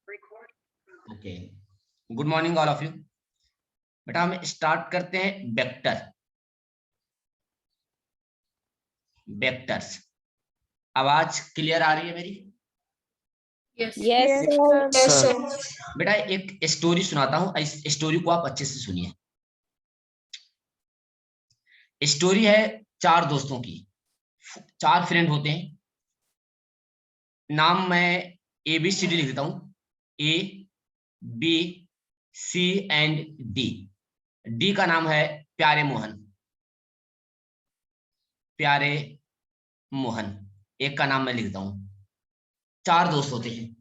Okay, good morning all of you. बेटा हम start करते हैं वेक्टर, वेक्टर्स। आवाज क्लियर आ रही है मेरी? Yes sir. बेटा एक स्टोरी सुनाता हूं, इस स्टोरी को आप अच्छे से सुनिए। स्टोरी है चार दोस्तों की, चार फ्रेंड होते हैं। नाम मैं ABCD लिख देता हूं, ABCD। डी का नाम है प्यारे मोहन, प्यारे मोहन। एक का नाम मैं लिख देता हूं। चार दोस्त होते हैं,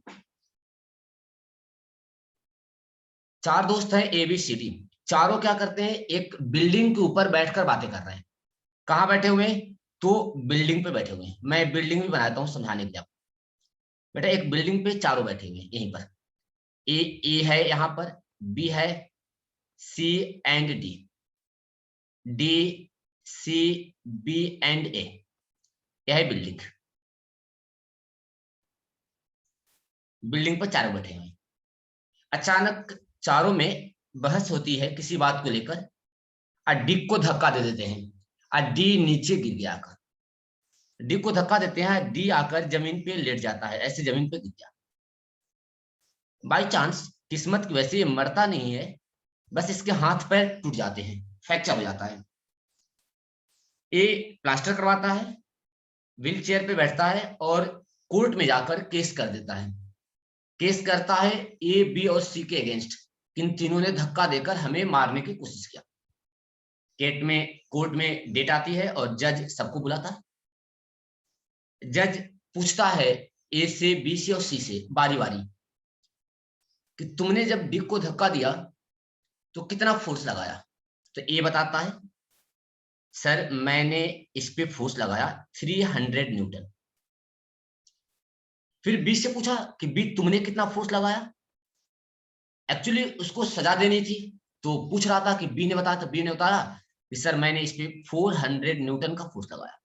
चार दोस्त हैं ABCD। चारों क्या करते हैं, एक बिल्डिंग के ऊपर बैठकर बातें कर रहे हैं। कहां बैठे हुए हैं? तो बिल्डिंग पे बैठे हुए हैं। मैं बिल्डिंग भी बनाता हूं समझाने के लिए आपको। बेटा एक बिल्डिंग पे चारों बैठे हुए हैं यहीं पर। ए है यहां पर, बी है, C and D, D C B and A। यह है बिल्डिंग। बिल्डिंग पर चारों बैठे हुए हैं। अचानक चारों में बहस होती है किसी बात को लेकर। डी को धक्का दे देते हैं। डी नीचे गिर गया। आकर डी को धक्का देते हैं, डी आकर जमीन पे लेट जाता है, ऐसे जमीन पे गिर गया। बाई चांस, किस्मत की वजह से ये मरता नहीं है, बस इसके हाथ पैर टूट जाते हैं, फ्रैक्चर हो जाता है। ए प्लास्टर करवाता है, व्हील चेयर पे बैठता है और कोर्ट में जाकर केस कर देता है। केस करता है A B और C के अगेंस्ट। इन तीनों ने धक्का देकर हमें मारने की कोशिश किया। कोर्ट में डेट आती है और जज सबको बुलाता है। जज पूछता है A से, B से और C से बारी बारी कि तुमने जब डी को धक्का दिया तो कितना फोर्स लगाया। तो ए बताता है, सर मैंने इस पे फोर्स लगाया 300 न्यूटन। फिर बी से पूछा कि बी तुमने कितना फोर्स लगाया। एक्चुअली उसको सजा देनी थी, तो पूछ रहा था कि बी ने बताया, तो बी ने बताया कि सर मैंने इस पे 400 न्यूटन का फोर्स लगाया।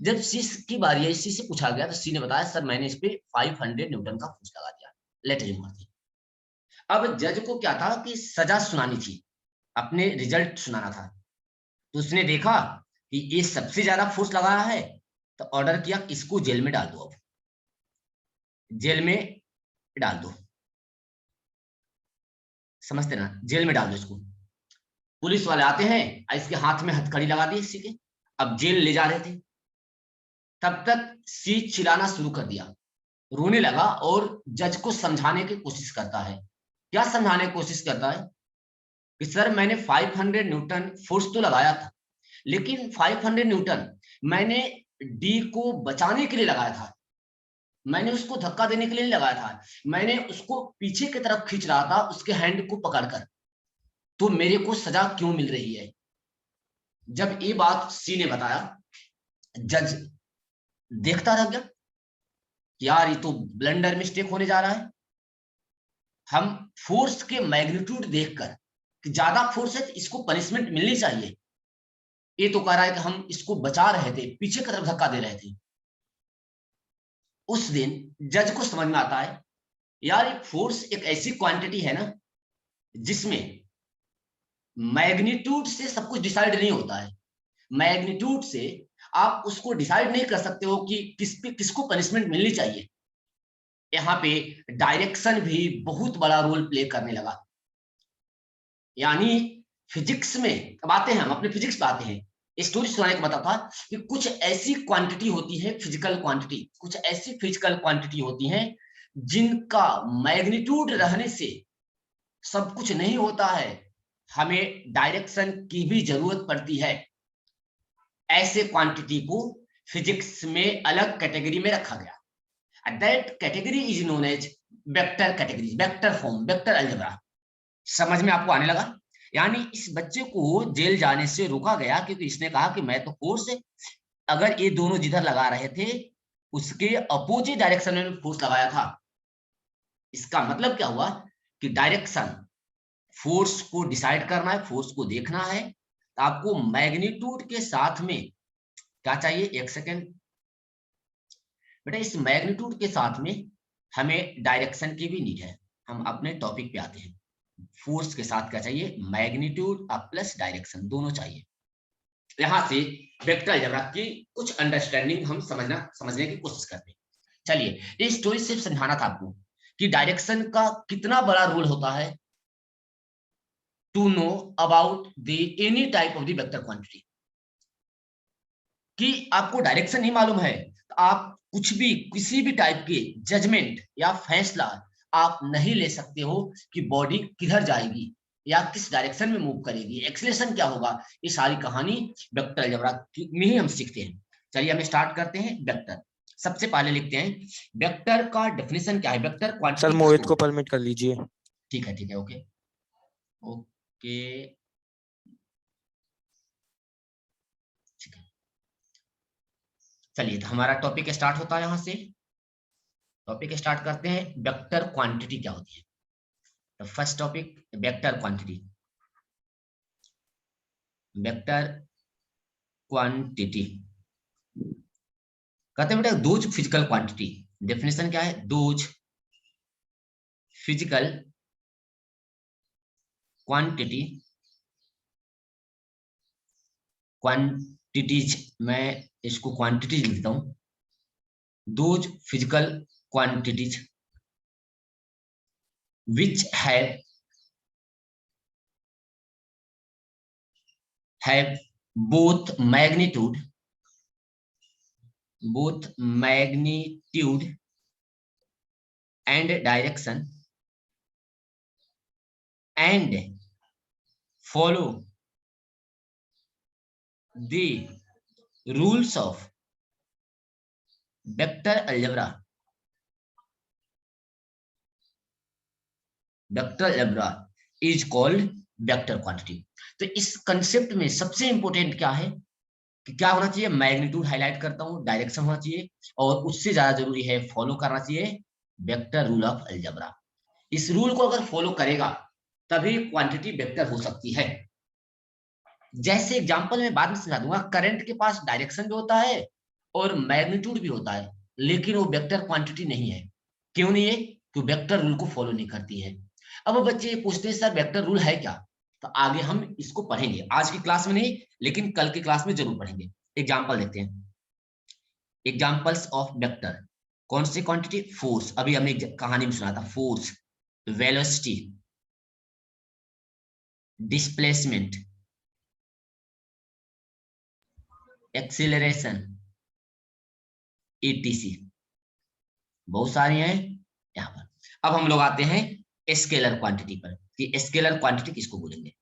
जब सी की बारी है, सी से पूछा गया तो सी ने बताया सर मैंने इस पे 500 न्यूटन का फोर्स लगा दिया। लेट हिम मार दी। अब जज को क्या था कि सजा सुनानी थी, अपने रिजल्ट सुनाना था। तो उसने देखा कि ये सबसे ज्यादा फोर्स लगाया है, तो ऑर्डर किया इसको जेल में डाल दो। अब जेल में डाल दो, समझते ना, जेल में डाल दो इसको। पुलिस वाले आते हैं, इसके हाथ में हथकड़ी लगा दी इसी के। अब जेल ले जा रहे थे, तब तक सी चिल्लाना शुरू कर दिया, रोने लगा और जज को समझाने की कोशिश करता है। क्या समझाने की कोशिश करता है कि सर मैंने 500 न्यूटन फोर्स तो लगाया था, लेकिन 500 न्यूटन मैंने डी को बचाने के लिए लगाया था, मैंने उसको धक्का देने के लिए नहीं लगाया था। मैंने उसको पीछे की तरफ खींच रहा था उसके हैंड को पकड़कर, तो मेरे को सजा क्यों मिल रही है। जब ये बात सी ने बताया, जज देखता रह गया, यार ये तो ब्लंडर मिस्टेक होने जा रहा है। हम फोर्स के मैग्नीट्यूड देखकर कि ज्यादा फोर्स है तो इसको पनिशमेंट मिलनी चाहिए, ये तो कह रहा है कि हम इसको बचा रहे थे, पीछे की तरफ धक्का दे रहे थे। उस दिन जज को समझ में आता है, यार एक फोर्स एक ऐसी क्वांटिटी है ना जिसमें मैग्नीट्यूड से सब कुछ डिसाइड नहीं होता है। मैग्नीट्यूड से आप उसको डिसाइड नहीं कर सकते हो कि किसको पनिशमेंट मिलनी चाहिए। यहाँ पे डायरेक्शन भी बहुत बड़ा रोल प्ले करने लगा। यानी फिजिक्स में, अब आते हैं हम अपने फिजिक्स पे आते हैं। स्टोरी सुनाने का मतलब था कि कुछ ऐसी क्वांटिटी होती है, फिजिकल क्वांटिटी, कुछ ऐसी फिजिकल क्वांटिटी होती हैं जिनका मैग्नीट्यूड रहने से सब कुछ नहीं होता है, हमें डायरेक्शन की भी जरूरत पड़ती है। ऐसे क्वांटिटी को फिजिक्स में अलग कैटेगरी में रखा गया। That category is known as vector category, vector form, vector algebra. समझ में आपको आने लगा? यानी इस बच्चे को जेल जाने से रोका गया क्योंकि इसने कहा कि मैं तो फोर्स है, अगर ये दोनों जिधर लगा रहे थे उसके अपोजिट डायरेक्शन में फोर्स लगाया था। इसका मतलब क्या हुआ कि डायरेक्शन, फोर्स को डिसाइड करना है, फोर्स को देखना है, तो आपको मैग्नीट्यूड के साथ में क्या चाहिए, एक सेकेंड बेटा, इस मैग्नीट्यूड के साथ में हमें डायरेक्शन की भी नीड है। हम अपने टॉपिक पे आते हैं। फोर्स के साथ क्या चाहिए, मैग्नीट्यूड प्लस डायरेक्शन, दोनों चाहिए। यहां से वेक्टर अलजेब्रा की कुछ अंडरस्टैंडिंग हम समझने की कोशिश करते हैं। चलिए, ये स्टोरी सिर्फ समझाना था आपको कि डायरेक्शन का कितना बड़ा रोल होता है to know about the any type of the vector quantity. कि आपको डायरेक्शन नहीं मालूम है तो आप कुछ भी किसी भी टाइप के जजमेंट या फैसला आप नहीं ले सकते हो कि बॉडी किधर जाएगी या किस डायरेक्शन में मूव करेगी, एक्सेलरेशन क्या होगा। ये सारी कहानी वेक्टर अलजेब्रा में ही हम सीखते हैं। चलिए हम स्टार्ट करते हैं। वेक्टर सबसे पहले लिखते हैं वेक्टर का डेफिनेशन क्या है, वेक्टर सर क्वांटिटी मोहित को परमिट कर लीजिए। ठीक है, ओके ओके ठीक है। चलिए तो हमारा टॉपिक स्टार्ट होता है। यहां से टॉपिक स्टार्ट करते हैं, वेक्टर क्वांटिटी क्या होती है। तो first topic vector quantity. Vector quantity कहते हैं बेटा दोज फिजिकल क्वांटिटी। डेफिनेशन क्या है, दोज फिजिकल क्वांटिटी, क्वांटिटीज मैं इसको क्वांटिटीज लिखता हूं, those physical quantities which have both magnitude and direction and follow the rules of vector algebra. Vector algebra is called vector quantity. तो इस concept में सबसे इंपॉर्टेंट क्या है कि क्या होना चाहिए, मैग्नीट्यूड हाईलाइट करता हूं, डायरेक्शन होना चाहिए और उससे ज्यादा जरूरी है फॉलो करना चाहिए वेक्टर रूल ऑफ अलजेब्रा। इस रूल को अगर फॉलो करेगा तभी क्वांटिटी वेक्टर हो सकती है। जैसे एग्जांपल में बाद में समझा दूंगा, करंट के पास डायरेक्शन भी होता है और मैग्नीट्यूड भी होता है, लेकिन वो वेक्टर क्वांटिटी नहीं है। क्यों नहीं है, क्योंकि वेक्टर रूल को फॉलो नहीं करती है। अब बच्चे पूछते हैं सर वेक्टर रूल है क्या, तो आगे हम इसको पढ़ेंगे, आज की क्लास में नहीं लेकिन कल की क्लास में जरूर पढ़ेंगे। एग्जाम्पल देखते हैं, एग्जाम्पल्स ऑफ वेक्टर। कौन सी क्वांटिटी, फोर्स, अभी हमने कहानी में सुना था, force, velocity, displacement, acceleration, ETC, बहुत सारी हैं यहाँ पर। अब हम लोग आते हैं स्केलर क्वांटिटी पर कि स्केलर क्वांटिटी किसको बोलेंगे।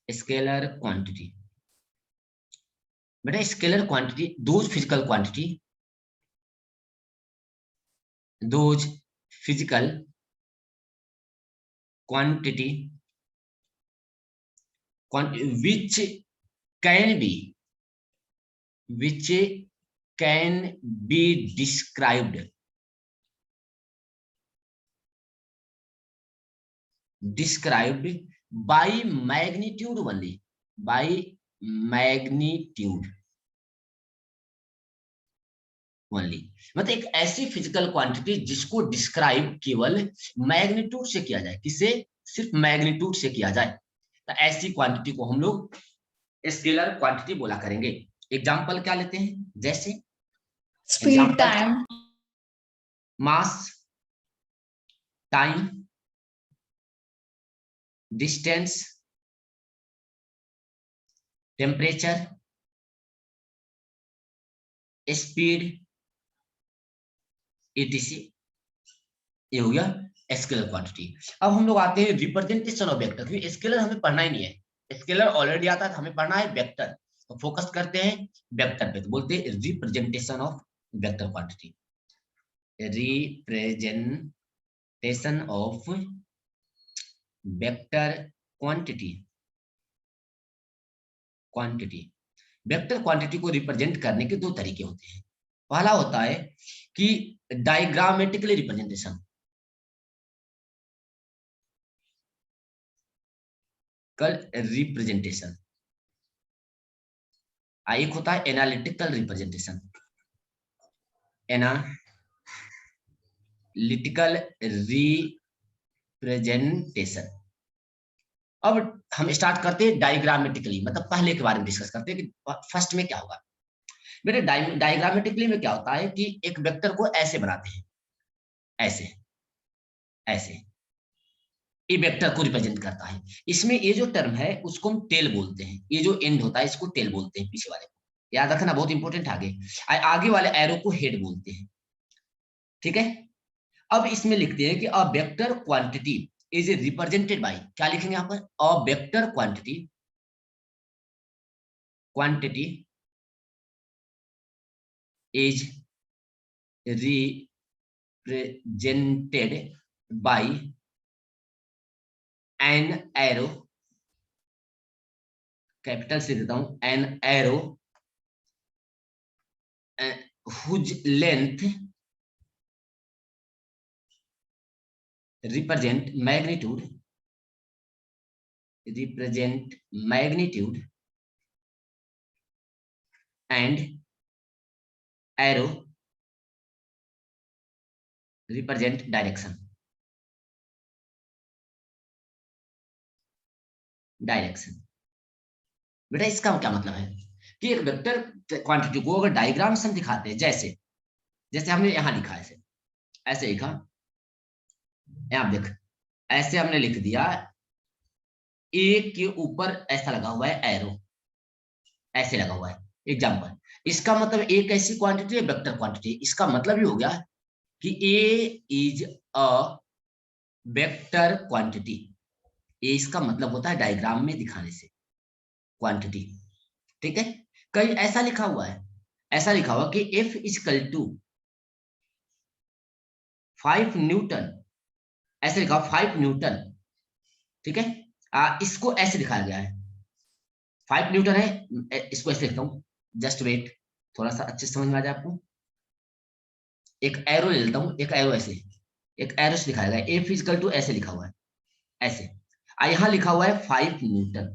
स्केलर क्वांटिटी बेटा, scalar quantity those physical quantity, those physical quantity which can be described by magnitude only, by magnitude only। मतलब एक ऐसी फिजिकल क्वांटिटी जिसको डिस्क्राइब केवल मैग्नीट्यूड से किया जाए, किसे, सिर्फ मैग्नीट्यूड से किया जाए, तो ऐसी क्वांटिटी को हम लोग स्केलर क्वांटिटी बोला करेंगे। एग्जांपल क्या लेते हैं, जैसे speed, time, mass, time, distance, temperature, speed, ETC, ये हो गया स्केलर क्वांटिटी। अब हम लोग आते हैं रिप्रेजेंटेशन ऑफ वेक्टर, क्योंकि स्केलर हमें पढ़ना ही नहीं है, स्केलर ऑलरेडी आता है, हमें पढ़ना है वेक्टर, तो फोकस करते हैं वेक्टर पे। तो बोलते हैं representation of vector quantity, representation of vector quantity. Vector quantity को रिप्रेजेंट करने के दो तरीके होते हैं। पहला होता है कि डायग्रामेटिकली रिप्रेजेंटेशन, कल रिप्रेजेंटेशन, एक होता है एनालिटिकल रिप्रेजेंटेशन, लिटिकल रिप्रेजेंटेशन। अब हम स्टार्ट करते हैं डायग्रामेटिकली, मतलब पहले के बारे में डिस्कस करते हैं कि फर्स्ट में क्या होगा। बेटे डायग्रामेटिकली में क्या होता है कि एक वेक्टर को ऐसे बनाते हैं, ऐसे ऐसे, ये वेक्टर को रिप्रेजेंट करता है। इसमें ये जो टर्म है उसको हम टेल बोलते हैं, ये जो एंड होता है इसको टेल बोलते हैं, पीछे वाले को याद रखना, बहुत इंपॉर्टेंट। आगे वाले एरो को हेड बोलते हैं, ठीक है। अब इसमें लिखते हैं कि a vector quantity is represented by, क्या लिखेंगे यहाँ पर, a vector quantity is represented by an arrow, capital से देता हूं, an arrow whose length represent magnitude and arrow represent direction। बेटा इसका क्या मतलब है कि एक वेक्टर क्वांटिटी को अगर डायग्राम से हम दिखाते हैं, जैसे जैसे हमने यहां लिखा है, ऐसे लिखा, यहां देख, ऐसे हमने लिख दिया, ए के ऊपर ऐसा लगा हुआ है एरो, ऐसे लगा हुआ है एग्जांपल। इसका मतलब एक ऐसी क्वांटिटी है वेक्टर क्वांटिटी, इसका मतलब ये हो गया कि ए इज अ वेक्टर क्वांटिटी। ये इसका मतलब होता है डायग्राम में दिखाने से, क्वांटिटी, ठीक है। कहीं ऐसा लिखा हुआ है, ऐसा लिखा हुआ कि F इजकल टू 5 न्यूटन, ऐसे लिखा 5 न्यूटन, ठीक है। इसको ऐसे दिखाया गया है, 5 न्यूटन है, इसको ऐसे लिखता हूं, जस्ट वेट, थोड़ा सा अच्छे समझ में आ जाए आपको। एक एरो ले लेता हूं, एक एरो ऐसे, एक एरो से दिखाया गया है, F इजकल टू ऐसे लिखा हुआ है, ऐसे, यहां लिखा हुआ है 5 न्यूटन।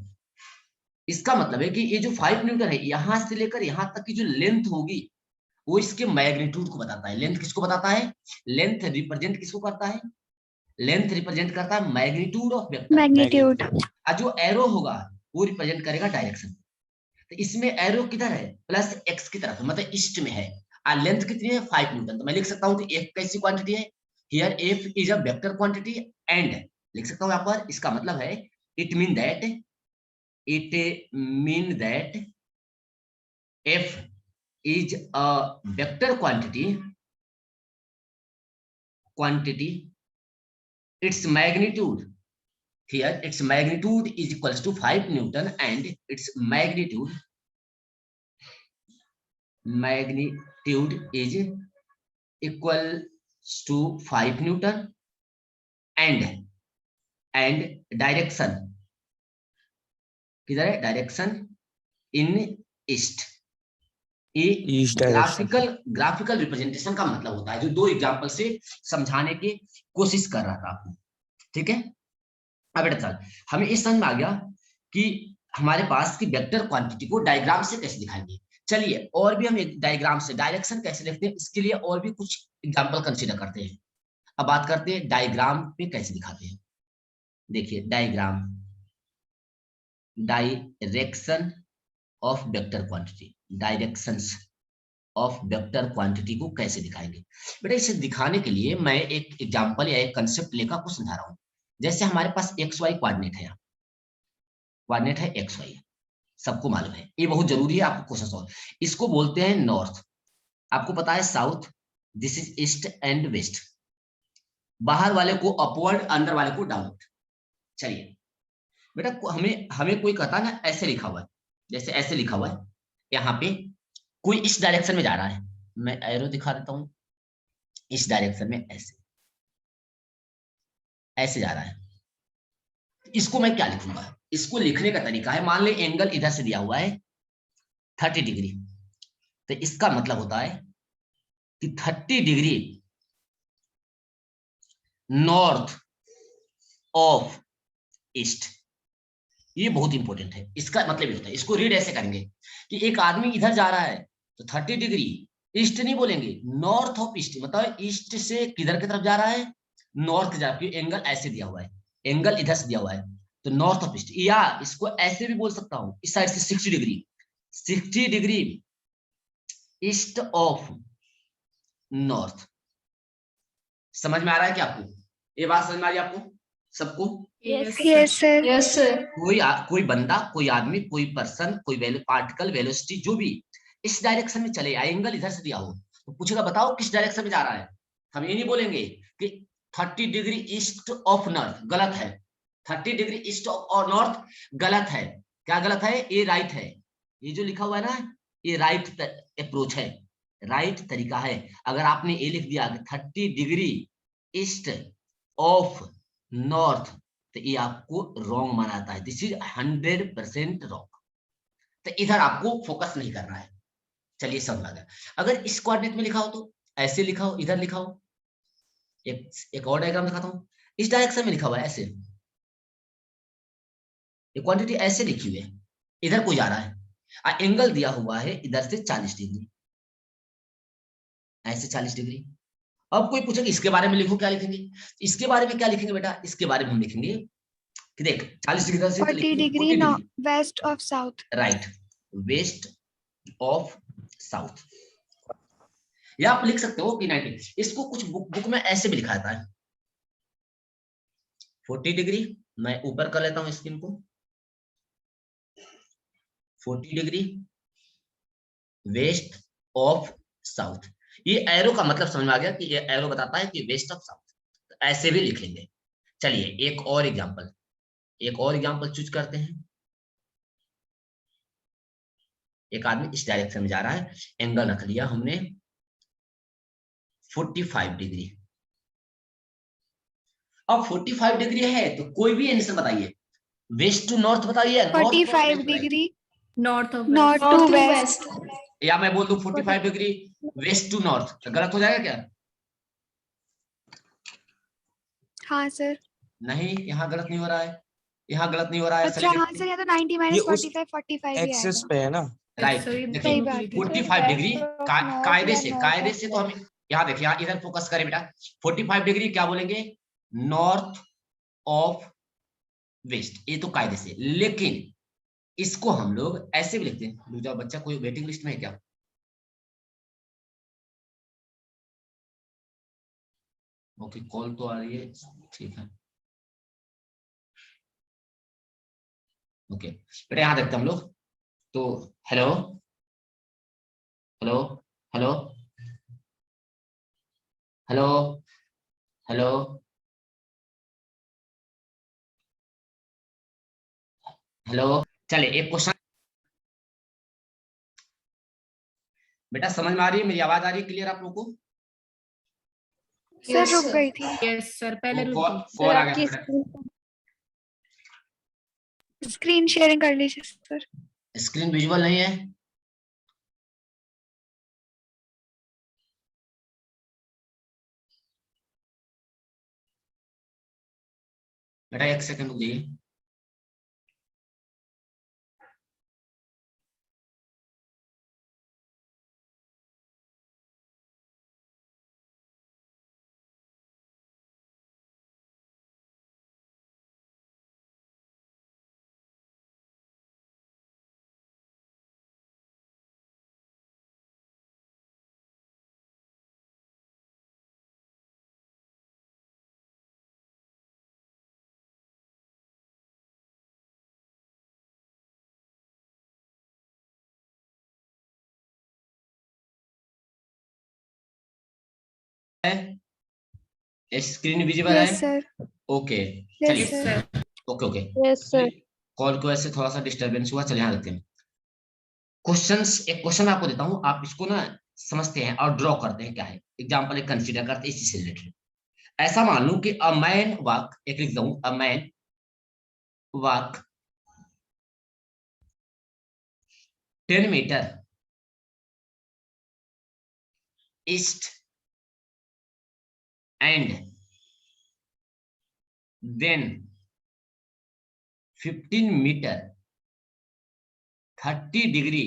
इसका मतलब है कि ये जो 5 न्यूटन है, यहां से लेकर यहां तक की जो लेंथ होगी वो इसके मैग्नीट्यूड को बताता है। लेंथ किसको बताता है, लेंथ रिप्रेजेंट किसको करता है, लेंथ रिप्रेजेंट करता है मैग्नीट्यूड ऑफ वेक्टर। मैग्नीट्यूड। और जो एरो होगा वो रिप्रेजेंट करेगा डायरेक्शन। तो इसमें एरो किधर है, प्लस एक्स की तरफ, मतलब ईस्ट में है। और लेंथ कितनी है, 5 न्यूटन। तो मैं लिख सकता हूं कि एफ कैसी क्वांटिटी है, here F is a vector quantity and, लिख सकता हूं यहां पर, इसका मतलब है it mean that f is a vector quantity, its magnitude, here its magnitude is equals to 5 Newton and its magnitude is equal to 5 Newton and direction किधर है, डायरेक्शन इन ईस्ट। ये ग्राफिकल रिप्रेजेंटेशन का मतलब होता है, जो दो example से समझाने की कोशिश कर रहा था आपको, ठीक है। अब बेटा चल, हमें इस समझ में आ गया कि हमारे पास की वेक्टर क्वांटिटी को डायग्राम से कैसे दिखाएंगे। चलिए और भी हम एक डायग्राम से डायरेक्शन कैसे लिखते हैं, इसके लिए और भी कुछ एग्जांपल कंसीडर करते हैं। अब बात करते हैं डायग्राम पे कैसे दिखाते हैं। देखिए diagram, direction of vector quantity, directions of vector quantity को कैसे दिखाएंगे। बेटा इसे दिखाने के लिए मैं एक एग्जांपल या एक कंसेप्ट लेकर आपको समझा रहा हूं। जैसे हमारे पास एक्स वाई कोऑर्डिनेट है, कोऑर्डिनेट है एक्स वाई, सबको मालूम है, ये बहुत जरूरी है आपको क्वेश्चन सॉल्व। इसको बोलते हैं नॉर्थ, आपको पता है south, this is east and west. बाहर वाले को अपवर्ड, अंदर वाले को डाउनवर्ड। चलिए बेटा हमें कोई कहता है ना, ऐसे लिखा हुआ है, जैसे ऐसे लिखा हुआ है, यहाँ पे कोई इस डायरेक्शन में जा रहा है, मैं एरो दिखा देता हूं, इस डायरेक्शन में ऐसे ऐसे जा रहा है। इसको मैं क्या लिखूंगा, इसको लिखने का तरीका है, मान ले एंगल इधर से दिया हुआ है 30 डिग्री, तो इसका मतलब होता है कि 30 डिग्री नॉर्थ ऑफ ईस्ट। ये बहुत इंपॉर्टेंट है, इसका मतलब ये होता है, इसको रीड ऐसे करेंगे कि एक आदमी इधर जा रहा है तो 30 डिग्री ईस्ट नहीं बोलेंगे, नॉर्थ ऑफ ईस्ट, मतलब ईस्ट से किधर की तरफ जा रहा है, नॉर्थ की तरफ, क्योंकि एंगल ऐसे दिया हुआ है, एंगल इधर से दिया हुआ है, तो नॉर्थ ऑफ ईस्ट, या इसको ऐसे भी बोल सकता हूं, इस साइड से 60 degree, 60 degree east of north. समझ में आ रहा है क्या आपको, ये बात समझ में आ रही है आपको सबको? Yes, sir. Yes, sir. कोई बंदा, कोई आदमी, कोई पर्सन, कोई पार्टिकल, वेलोसिटी, जो भी इस डायरेक्शन में चले, एंगल इधर से दिया हो, तो पूछेगा बताओ किस डायरेक्शन में जा रहा है। हम ये नहीं बोलेंगे कि 30 डिग्री ईस्ट ऑफ नॉर्थ, गलत है। 30 डिग्री ईस्ट ऑफ नॉर्थ गलत है। क्या गलत है? ये राइट है, ये जो लिखा हुआ है ना, ये राइट अप्रोच है, राइट तरीका है। अगर आपने ये लिख दिया 30 डिग्री ईस्ट ऑफ नॉर्थ, तो ये आपको रॉन्ग मानाता है, दिस इज 100% रॉन्ग। तो इधर आपको फोकस नहीं करना है। चलिए समझ आ गया। अगर इस कोऑर्डिनेट में लिखा हो तो ऐसे लिखा हो, इधर लिखा हो, एक और डायग्राम दिखाता हूं, इस डायरेक्शन में लिखा हुआ है ऐसे, ये क्वांटिटी ऐसे लिखी हुई है, इधर कोई जा रहा है, एंगल दिया हुआ है इधर से 40 डिग्री, ऐसे 40 डिग्री। अब कोई पूछेगा इसके बारे में लिखो, क्या लिखेंगे? इसके बारे में क्या लिखेंगे बेटा? इसके बारे में हम लिखेंगे कि देख 40 डिग्री से 40 degree 40 no, degree west of south. Right, west of south. या आप लिख सकते हो कि 90, इसको कुछ बुक में ऐसे भी लिखा जाता है 40 डिग्री, मैं ऊपर कर लेता हूं स्क्रीन को, 40 डिग्री वेस्ट ऑफ साउथ। ये एरो का मतलब समझ में आ गया कि ये एरो बताता है कि वेस्ट ऑफ साउथ, तो ऐसे भी लिख लेंगे। चलिए एक और एग्जांपल चूज करते हैं। एक आदमी इस डायरेक्शन में जा रहा है, एंगल रख लिया हमने 45 डिग्री। अब 45 डिग्री है तो कोई भी आंसर बताइए, वेस्ट टू नॉर्थ बताइए, 45 degree North of north west. to west. या मैं बोल दूं 45 डिग्री वेस्ट टू नॉर्थ, तो गलत हो जाएगा क्या? हाँ सर। नहीं, यहाँ गलत नहीं हो रहा है, यहाँ गलत नहीं हो रहा है। अच्छा हाँ सर, या तो 90 minus 45 45 ही एक्सेस आएगा। पे है ना। राइट, सही देखिए बात है। 45 डिग्री कायदे से तो हम यहाँ देखिए, यहाँ इधर फोकस करें बेटा, 45 डिग्री क्या बोलेंगे? नॉर्थ ऑफ वेस्ट, ये तो कायदे से। लेकिन इसको हम लोग ऐसे भी लिखते हैं। दूसरा बच्चा कोई वेटिंग लिस्ट में है क्या? ओके, कॉल तो आ रही है, ठीक है, ओके बेटा यहाँ देखते हैं हम लोग। तो hello hello hello hello hello hello, चलिए एक क्वेश्चन बेटा, समझ में आ रही है? मेरी आवाज आ रही है क्लियर आप लोगों को? सर रुक गई थी। Yes, sir. पहले वो रुक गई। कॉल आ गया था बेटा। स्क्रीन शेयरिंग कर लीजिए सर। स्क्रीन विजुअल नहीं है बेटा, एक सेकंड रुक जाइए। स्क्रीन विजिबल है? Yes sir. ओके यस चलिए, sir. Okay okay, yes sir. Call को ऐसे थोड़ा सा डिस्टरबेंस हुआ। चलिए यहाँ देखते हैं क्वेश्चंस। एक क्वेश्चन आपको देता हूँ, आप इसको ना समझते हैं और ड्रॉ करते हैं क्या है। एग्जाम्पल एक कंसीडर करते हैं इसी से रिलेटेड। ऐसा मान लूं कि अ मैन वॉक, एक लिख दूं, a man walk 10 metre east and then 15 metre 30 degree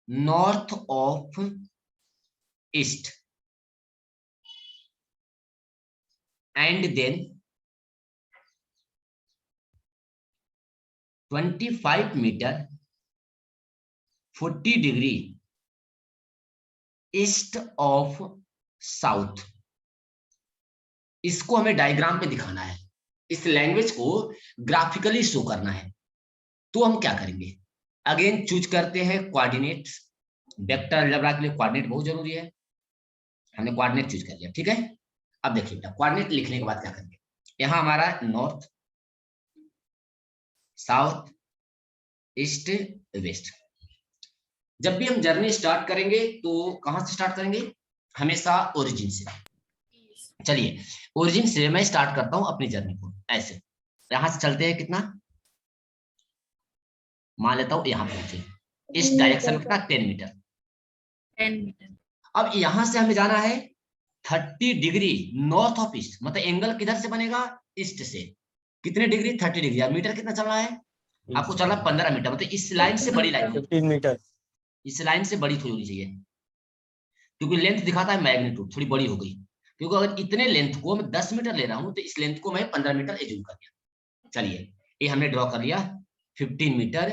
north of east and then 25 metre 40 degree east of south. इसको हमें डायग्राम पे दिखाना है, इस लैंग्वेज को ग्राफिकली शो करना है। तो हम क्या करेंगे, अगेन चूज करते हैं कोऑर्डिनेट्स। वेक्टर अलजेब्रा के लिए कोऑर्डिनेट बहुत जरूरी है, हमने कोऑर्डिनेट चूज कर लिया। ठीक है, अब देखिए बेटा कोऑर्डिनेट लिखने के बाद क्या करेंगे, यहाँ हमारा नॉर्थ साउथ ईस्ट वेस्ट। जब भी हम जर्नी स्टार्ट करेंगे तो कहां से स्टार्ट करेंगे, हमेशा ओरिजिन से। चलिए ओरिजिन से मैं स्टार्ट करता हूं अपनी जर्नी को ऐसे, यहां से चलते हैं कितना, मान लेता हूं यहां पहुंचे, इस डायरेक्शन में कितना 10 मीटर। 10 मीटर। अब यहां से हमें जाना है 30 डिग्री नॉर्थ ऑफ ईस्ट, मतलब एंगल किधर से बनेगा, ईस्ट से। कितने डिग्री, 30 डिग्री। अब मीटर कितना चल रहा है, आपको चल रहा है 15 मीटर, मतलब इस लाइन से बड़ी लाइन, 15 मीटर, इस लाइन से बड़ी थोड़ी होनी चाहिए, क्योंकि लेंथ दिखाता है मैग्नीट्यूड, थोड़ी बड़ी हो गई। क्योंकि अगर इतने लेंथ को मैं 10 मीटर ले रहा हूं तो इस लेंथ को मैं 15 मीटर एज्यूम कर लिया। चलिए ये हमने ड्रॉ कर लिया 15 मीटर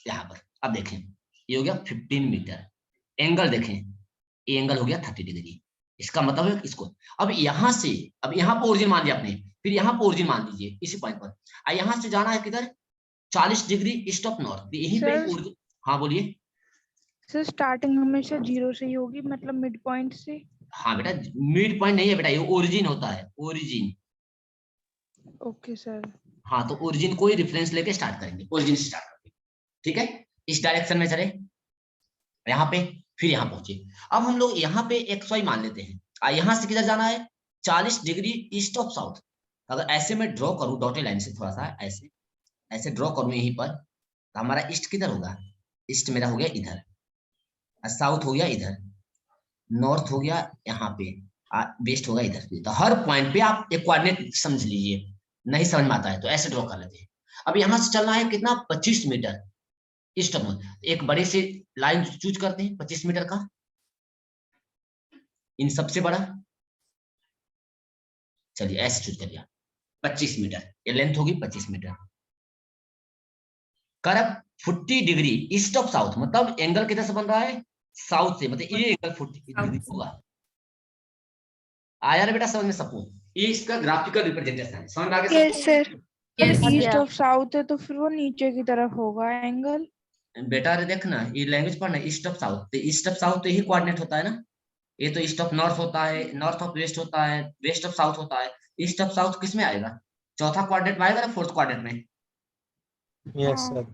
यहाँ पर। अब देखें ये हो गया 15 मीटर, एंगल देखें ये एंगल हो गया 30 डिग्री। इसका मतलब है इसको, अब यहां से, अब यहाँ पर ओरिजिन मान लिया आपने, फिर यहाँ पर ओरिजिन मान लीजिए इसी पॉइंट पर। यहाँ से जाना है किधर, 40 डिग्री ईस्ट ऑफ नॉर्थ, यहीं पे ओरिजिन। हाँ बोलिए सर। स्टार्टिंग हमेशा 0 से ही होगी, मतलब मिड पॉइंट से। हाँ बेटा मिड पॉइंट नहीं है बेटा, ये ओरिजिन होता है, ओरिजिन। Okay sir. हाँ तो ओरिजिन को ही रेफरेंस लेके स्टार्ट करेंगे, ओरिजिन से स्टार्ट करेंगे। ठीक है, इस डायरेक्शन में चले यहाँ पे, फिर यहाँ पहुंचे। अब हम लोग यहाँ पे XY मान लेते हैं, यहाँ से किधर जाना है, 40 डिग्री ईस्ट ऑफ साउथ। अगर ऐसे मैं ड्रॉ करूं डॉटेड लाइन से, थोड़ा सा ऐसे ऐसे ड्रॉ करूं यहीं पर, तो हमारा ईस्ट किधर होगा, ईस्ट मेरा हो गया इधर, साउथ हो गया इधर, नॉर्थ हो गया यहाँ पे, वेस्ट होगा इधर। तो हर पॉइंट पे आप एक कोऑर्डिनेट समझ लीजिए, नहीं समझ में आता है तो ऐसे ड्रॉ कर लेते हैं। अब यहाँ से चलना है कितना, 25 मीटर ईस्ट ऑफ नॉर्थ। एक बड़ी सी लाइन चूज करते हैं 25 मीटर का, इन सबसे बड़ा, चलिए ऐसे चूज कर लिया 25 मीटर, ये लेंथ होगी 25 मीटर। करब 40 डिग्री ईस्ट ऑफ साउथ, मतलब एंगल किधर से बन रहा है, साउथ से, मतलब ये एंगल 40 डिग्री होगा। आया ना बेटा समझ में सबको, ये इसका ग्राफिकल रिप्रेजेंटेशन है, समझ में आ गया yes sir. East of south है तो फिर वो नीचे की तरफ होगा एंगल। बेटा अरे देखना ये लैंग्वेज पढ़ना, ईस्ट ऑफ साउथ, तो ईस्ट ऑफ साउथ तो यही कोऑर्डिनेट होता है ना, ये तो ईस्ट ऑफ नॉर्थ होता है, नॉर्थ ऑफ वेस्ट होता है, वेस्ट ऑफ साउथ होता है। ईस्ट ऑफ साउथ किस में आएगा, चौथा कोऑर्डिनेट में आएगा ना, फोर्थ कोऑर्डिनेट में। Yes sir.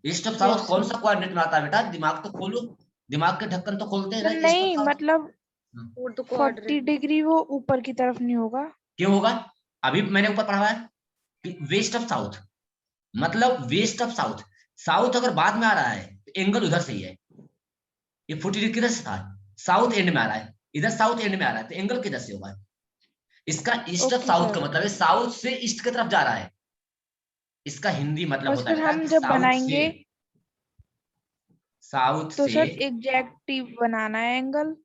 East of south Yes, कौन sir. सा कोऑर्डिनेट में आता है बेटा, दिमाग तो खोलो, दिमाग के ढक्कन तो खोलते हैं ना। सर नहीं, मतलब और तो 40 डिग्री वो ऊपर की तरफ नहीं होगा। क्यों होगा, अभी मैंने ऊपर पढ़ा है कि वेस्ट ऑफ साउथ, मतलब वेस्ट ऑफ साउथ, साउथ अगर बाद में आ रहा है तो एंगल उधर से ही है। ये 40 डिग्री किधर से था, साउथ एंड में आ रहा है, इधर साउथ एंड में आ रहा है, तो एंगल किधर से होगा। इसका east of Okay, south sir. का मतलब है साउथ से ईस्ट की तरफ जा रहा है, इसका हिंदी मतलब बस होता है फिर बेटा हम कि जब साउथ बनाएंगे से, साउथ तो से सर एग्जैक्टिव बनाना है एंगल।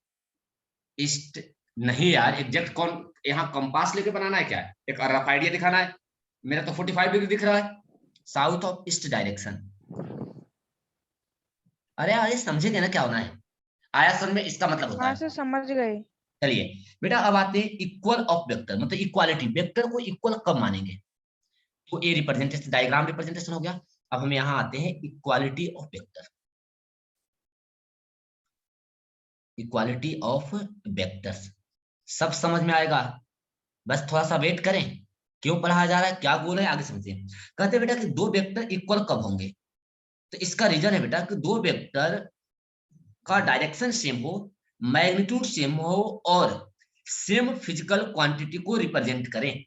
ईस्ट नहीं यार, एग्जैक्ट कौन, यहाँ कंपास लेके बनाना है क्या, एक रफ आइडिया दिखाना है। मेरा तो 45 डिग्री दिख रहा है, साउथ ऑफ ईस्ट डायरेक्शन। अरे अरे समझेंगे ना क्या होना है, आया समझ में, इसका मतलब होता हाँ है। सर समझ गए। चलिए बेटा अब आते हैं इक्वल ऑफ वेक्टर, मतलब इक्वालिटी, वेक्टर को इक्वल कब मानेंगे, तो ये रिप्रेजेंटेशन डायग्राम रिप्रेजेंटेशन हो गया। अब हम यहाँ आते हैं equality of vector, equality of vectors. सब समझ में आएगा, बस थोड़ा सा वेट करें, क्यों पढ़ाया जा रहा है, क्या गोल है, आगे समझिए। कहते हैं बेटा कि दो वेक्टर इक्वल कब होंगे, तो इसका रीजन है बेटा कि दो वेक्टर का डायरेक्शन सेम हो, मैग्नीट्यूड सेम हो और सेम फिजिकल क्वांटिटी को रिप्रेजेंट करें,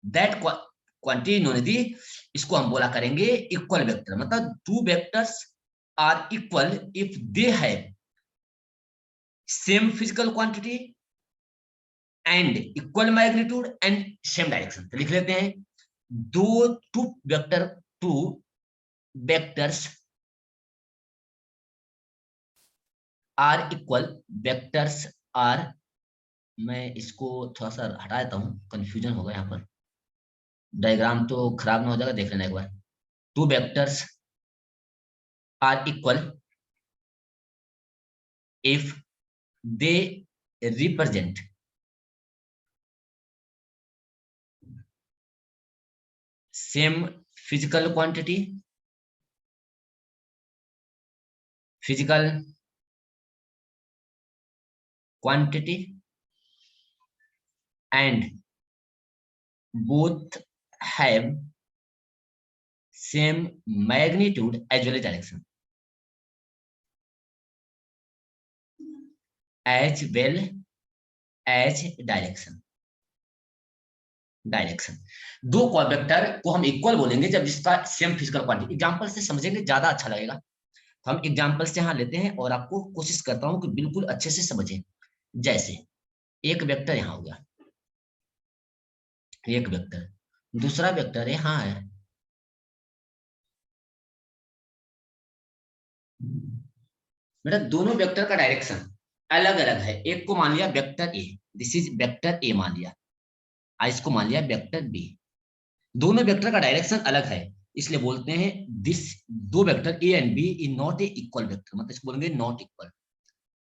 दैट क्वांटिटी इन्होंने दी, इसको हम बोला करेंगे इक्वल वेक्टर। मतलब two vectors are equal if they have same physical quantity and equal magnitude and same direction. तो लिख लेते हैं दो two vectors are equal, vectors are, मैं इसको थोड़ा सा हटा देता हूँ, कंफ्यूजन होगा यहाँ पर, डायग्राम तो खराब ना हो जाएगा, देख लेना एक बार। Two vectors are equal if they represent same physical quantity, and both have same magnitude as well as direction, direction. दो वेक्टर को हम इक्वल बोलेंगे जब जिसका सेम फिजिकल क्वांटिटी। एग्जांपल से समझेंगे ज्यादा अच्छा लगेगा, तो हम एग्जांपल से यहाँ लेते हैं और आपको कोशिश करता हूं कि बिल्कुल अच्छे से समझें। जैसे एक वेक्टर यहाँ हो गया, एक वेक्टर, दूसरा वेक्टर यहाँ है, बेटा दोनों वेक्टर का डायरेक्शन अलग अलग है। एक को मान लिया vector A, this is vector A मान लिया, इसको मान लिया वेक्टर बी। दोनों वेक्टर का डायरेक्शन अलग है, इसलिए बोलते हैं दिस दो vector A and B is not a equal vector, मतलब इसको बोलेंगे नॉट इक्वल।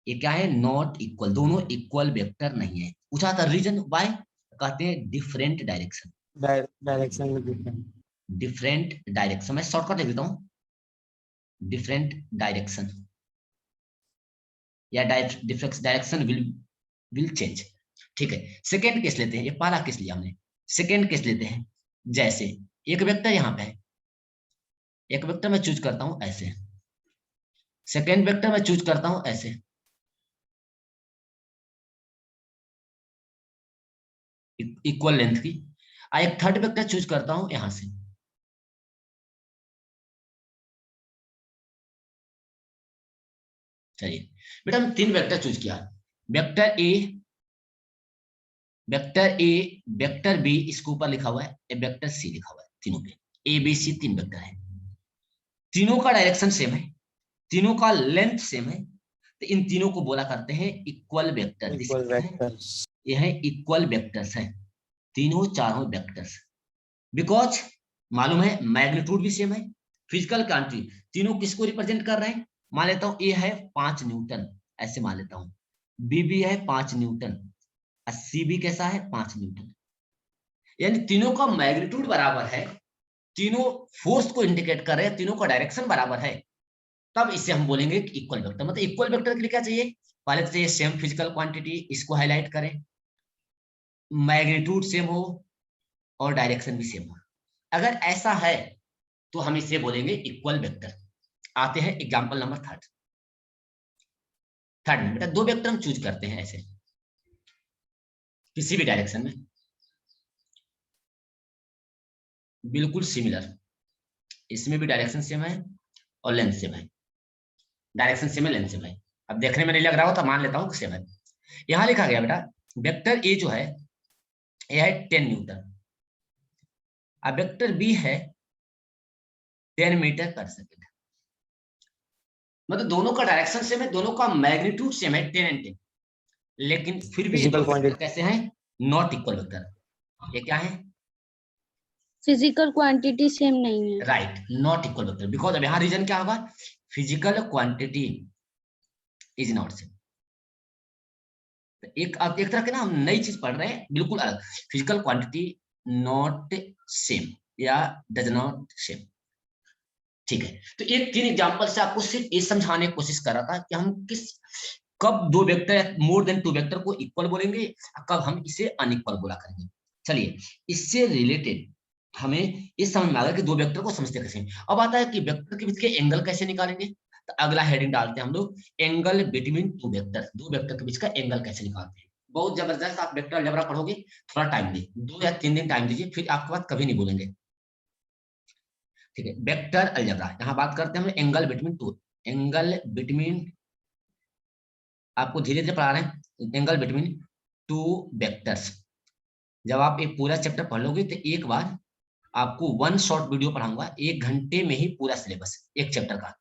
ये क्या है? नॉट इक्वल, दोनों इक्वल वेक्टर नहीं है। पूछा था रीजन व्हाई, कहते हैं डिफरेंट डायरेक्शन, डायरेक्शन में डिफरेंट, डिफरेंट डायरेक्शन। मैं शॉर्टकट लिख देता हूं, डिफरेंट डायरेक्शन या डायरेक्शन विल चेंज। ठीक है, सेकेंड केस लेते हैं, ये पहला केस लिया हमने, सेकेंड केस लेते हैं। जैसे एक वेक्टर यहाँ पे है, एक वेक्टर मैं चूज करता हूं ऐसे, सेकेंड वेक्टर मैं चूज करता हूं ऐसे, इक्वल लेंथ की, एक थर्ड वेक्टर चूज करता हूं यहां से। चलिए बेटा हम तीन वेक्टर चूज किया, vector A, vector A, vector B, इसके ऊपर लिखा हुआ है वेक्टर सी लिखा हुआ है, तीनों पे ए बी सी तीन वेक्टर है, तीनों का डायरेक्शन सेम है, तीनों का लेंथ सेम है, तो इन तीनों को बोला करते हैं इक्वल वेक्टर। इक्वल वेक्टर्स, ये है इक्वल वेक्टर्स है, तीनों चारों वेक्टर्स, बिकॉज मालूम है मैग्नीट्यूड भी सेम है, फिजिकल क्वांटिटी, तीनों किसको रिप्रेजेंट कर रहे हैं? मान लेता हूं ए है 5 न्यूटन, ऐसे मान लेता हूं, बी भी है 5 न्यूटन, सी भी कैसा है 5 न्यूटन, यानी तीनों का मैग्नीट्यूड बराबर है, तीनों फोर्स को इंडिकेट कर रहे हैं, तीनों का डायरेक्शन बराबर है, तब इसे हम बोलेंगे इक्वल वेक्टर। मतलब इक्वल वेक्टर के लिए क्या चाहिए? पहले तो चाहिए सेम फिजिकल क्वांटिटी, इसको हाईलाइट करें, मैग्नीट्यूड सेम हो और डायरेक्शन भी सेम हो। अगर ऐसा है तो हम इसे बोलेंगे इक्वल वेक्टर। आते हैं एग्जांपल नंबर थर्ड में, बेटा दो वेक्टर हम चूज करते हैं ऐसे किसी भी डायरेक्शन में, बिल्कुल सिमिलर, इसमें भी डायरेक्शन सेम है और लेंथ सेम है, डायरेक्शन सेम है लेंथ सेम है। अब देखने में नहीं लग रहा हो तो मान लेता हूं सेम है। यहां लिखा गया बेटा वेक्टर ए जो है ये है 10 न्यूटन, अब वेक्टर बी है 10 मीटर पर सेकेंड, मतलब दोनों का डायरेक्शन सेम है, दोनों का मैग्नीट्यूड सेम है 10 एंड 10, लेकिन फिर भी फिजिकल क्वांटिटी कैसे हैं? Not equal vector. ये क्या है? फिजिकल क्वांटिटी सेम नहीं है। Right, not equal vector, because अब यहाँ रीजन क्या होगा? Physical quantity is not same. एक अब एक तरह के ना हम नई चीज पढ़ रहे हैं, बिल्कुल अलग, फिजिकल क्वांटिटी नॉट सेम या डज नॉट सेम। ठीक है, तो ये तीन एग्जांपल से आपको सिर्फ ये समझाने की कोशिश कर रहा था कि हम कब दो vector more than two vector को इक्वल बोलेंगे, कब हम इसे अनइक्वल बोला करेंगे। चलिए इससे रिलेटेड हमें इस समझ में आ गया कि दो वेक्टर को समझते कैसे। अब आता है कि वेक्टर के बीच के एंगल कैसे निकालेंगे, तो अगला हेडिंग डालते हैं हम लोग, एंगल बिटवीन टू वेक्टर, दो वेक्टर के बीच का एंगल कैसे निकालते हैं। बहुत जबरदस्त, आप वेक्टर अलजेब्रा पढ़ोगे, थोड़ा टाइम दे, 2 या 3 दिन टाइम दीजिए, फिर आपके बाद कभी नहीं बोलेंगे। ठीक है, वेक्टर अलजेब्रा, यहाँ बात करते हैं हम angle between two, angle between, आपको धीरे धीरे पढ़ा रहे हैं, एंगल बिटवीन टू वेक्टर्स। जब आप एक पूरा चैप्टर पढ़ लोगे तो एक बार आपको 1 शॉर्ट वीडियो पढ़ाऊंगा, 1 घंटे में ही पूरा सिलेबस एक चैप्टर का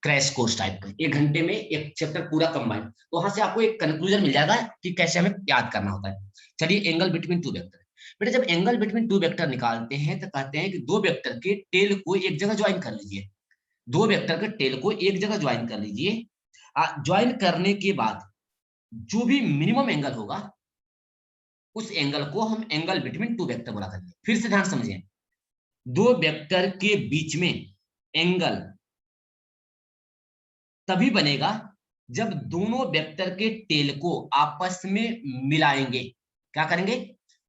क्रैश कोर्स टाइप का, 1 घंटे में एक चैप्टर पूरा कंबाइंड, तो वहां से आपको एक कंक्लूजन मिल जाएगा कि कैसे हमें याद करना होता है। चलिए एंगल बिटवीन टू वेक्टर, बेटा जब एंगल बिटवीन टू वेक्टर निकालते हैं तो कहते हैं कि दो वेक्टर के टेल को एक जगह ज्वाइन कर लीजिए, दो वेक्टर के टेल को एक जगह ज्वाइन कर लीजिए। ज्वाइन करने के बाद जो भी मिनिमम एंगल होगा उस एंगल को हम एंगल बिटवीन टू वेक्टर बोला करेंगे। फिर से ध्यान समझिए, दो वेक्टर के बीच में एंगल तभी बनेगा जब दोनों वेक्टर के टेल को आपस में मिलाएंगे। क्या करेंगे?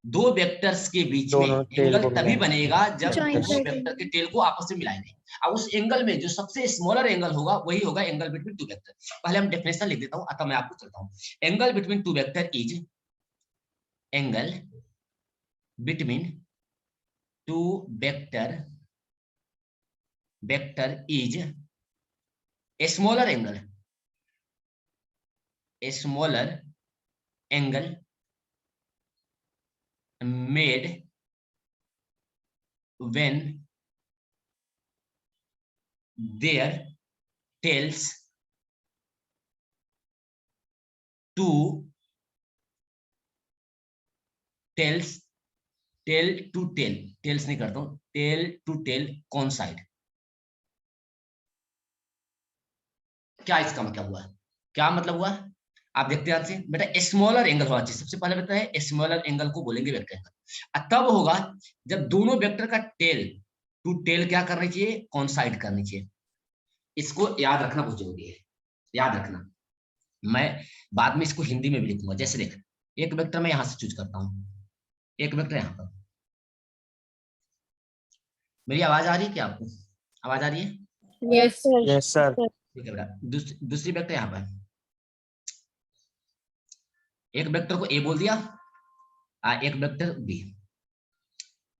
दो वेक्टर्स के बीच में दोनों टेल एंगल को तभी मिलाएंगे। बनेगा जब Join दोनों कर वेक्टर के टेल को आपस में मिलाएंगे। अब उस एंगल में जो सबसे स्मॉलर एंगल होगा वही होगा एंगल बिटवीन टू वेक्टर। पहले हम डेफिनेशन लिख देता हूं, अतः मैं आपको चलता हूं। Angle between two vector is angle between two vector is a smaller angle made when their tails coincide। क्या इसका मतलब हुआ? क्या मतलब हुआ? आप देखते हैं से बेटा स्मॉलर एंगल होना चाहिए। सबसे पहले बेटा है स्मॉलर एंगल को बोलेंगे वेक्टर एंगल। तब होगा जब दोनों वेक्टर का टेल टू टेल क्या करनी चाहिए? कोइंसाइड करनी चाहिए। इसको याद रखना बहुत जरूरी है, याद रखना। मैं बाद में इसको हिंदी में भी लिखूंगा। जैसे देख, एक वेक्टर मैं यहां से चूज करता हूं, एक वेक्टर यहां पर। मेरी आवाज आ रही है क्या आपको? आवाज आ रही है? Yes sir. Yes sir. ठीक है बेटा, दूसरी वेक्टर यहाँ पर, एक वेक्टर को ए बोल दिया, एक वेक्टर बी।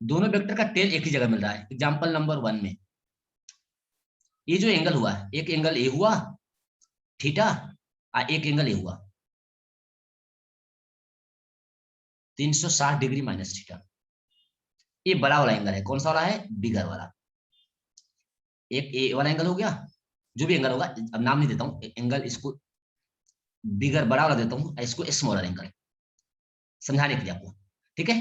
दोनों वेक्टर का टेल एक ही जगह मिल रहा है। एग्जांपल नंबर 1 में ये जो एंगल हुआ, एक एंगल ए हुआ थीटा, एक एंगल ए हुआ 360 डिग्री माइनस थीटा। ये बड़ा वाला एंगल है। कौन सा वाला है? बिगर वाला। एक ए वाला एंगल हो गया, जो भी एंगल होगा, अब नाम नहीं देता हूं एंगल, इसको बिगर बड़ा वाला देता हूं, इसको स्मॉलर एंगल समझाने के लिए आपको। ठीक है,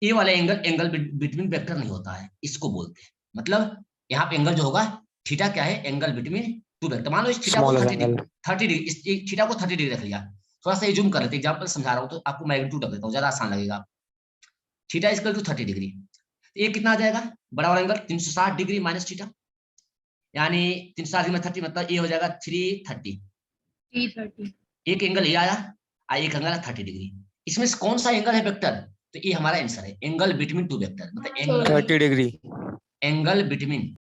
ये वाला एंगल बिटवीन वेक्टर नहीं होता है, इसको बोलते हैं। मतलब यहाँ पे एंगल जो होगा थीटा क्या है? Angle between two vector. मान लो इस थीटा को 30 डिग्री, इस थीटा को 30 डिग्री रख लिया। थोड़ा सा ये जूम कर लेते, एग्जांपल समझा रहा हूं तो आपको मैग्नीट्यूड रख देता हूं, ज्यादा आसान लगेगा। थीटा इक्वल टू 30 डिग्री, ये कितना आ जाएगा? बड़ा वाला एंगल 360 डिग्री माइनस थीटा, यानी 360 में 30 मतलब ये हो जाएगा 330। एक एंगल ये आया, एक एंगल 30 डिग्री। इसमें से कौन सा एंगल है वेक्टर? तो ये हमारा आंसर है, एंगल बिटवीन टू वेक्टर। मतलब 30 डिग्री एंगल बिटवीन